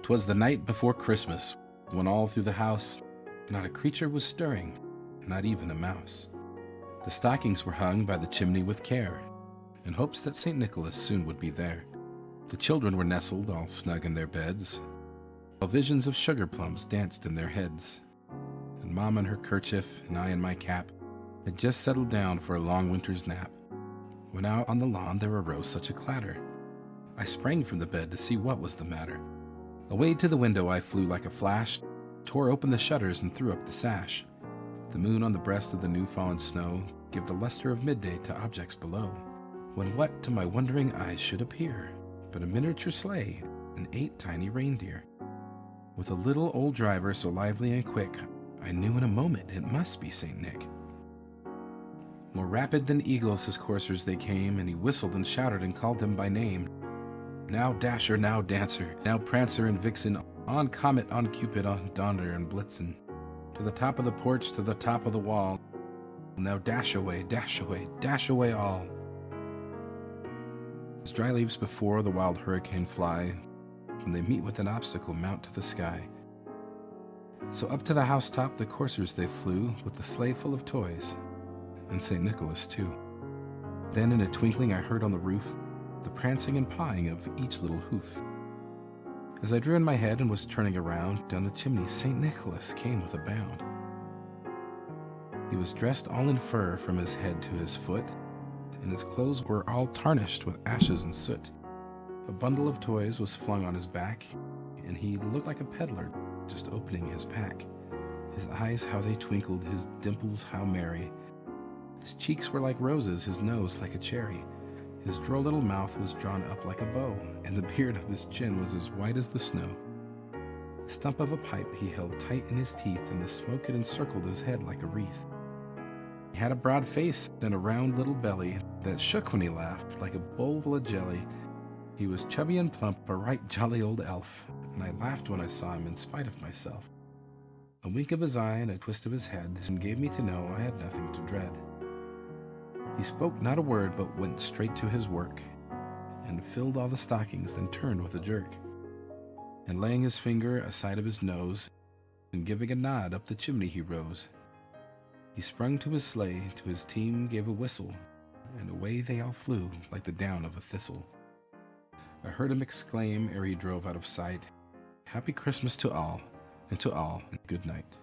'Twas the night before Christmas, when all through the house not a creature was stirring, not even a mouse. The stockings were hung by the chimney with care, in hopes that St. Nicholas soon would be there. The children were nestled all snug in their beds, while visions of sugar plums danced in their heads. And Mom in her kerchief, and I in my cap, had just settled down for a long winter's nap, when out on the lawn there arose such a clatter. I sprang from the bed to see what was the matter. Away to the window I flew like a flash, tore open the shutters and threw up the sash. The moon on the breast of the new-fallen snow gave the luster of midday to objects below, when what to my wondering eyes should appear but a miniature sleigh and 8 tiny reindeer. With a little old driver so lively and quick, I knew in a moment it must be St. Nick. More rapid than eagles his coursers they came, and he whistled and shouted and called them by name. Now Dasher, now Dancer, now Prancer and Vixen, on Comet, on Cupid, on Donner and Blitzen, to the top of the porch, to the top of the wall. Now dash away, dash away, dash away all. As dry leaves before the wild hurricane fly, when they meet with an obstacle mount to the sky. So up to the housetop the coursers they flew, with the sleigh full of toys, and St. Nicholas too. Then in a twinkling I heard on the roof the prancing and pawing of each little hoof. As I drew in my head and was turning around, down the chimney St. Nicholas came with a bound. He was dressed all in fur from his head to his foot, and his clothes were all tarnished with ashes and soot. A bundle of toys was flung on his back, and he looked like a peddler just opening his pack. His eyes how they twinkled, his dimples how merry. His cheeks were like roses, his nose like a cherry. His droll little mouth was drawn up like a bow, and the beard of his chin was as white as the snow. The stump of a pipe he held tight in his teeth, and the smoke had encircled his head like a wreath. He had a broad face and a round little belly that shook when he laughed like a bowl full of jelly. He was chubby and plump, a right jolly old elf, and I laughed when I saw him in spite of myself. A wink of his eye and a twist of his head soon gave me to know I had nothing to dread. He spoke not a word, but went straight to his work, and filled all the stockings, then turned with a jerk, and laying his finger aside of his nose, and giving a nod up the chimney he rose. He sprung to his sleigh, to his team gave a whistle, and away they all flew like the down of a thistle. I heard him exclaim ere he drove out of sight, "Happy Christmas to all, and good night."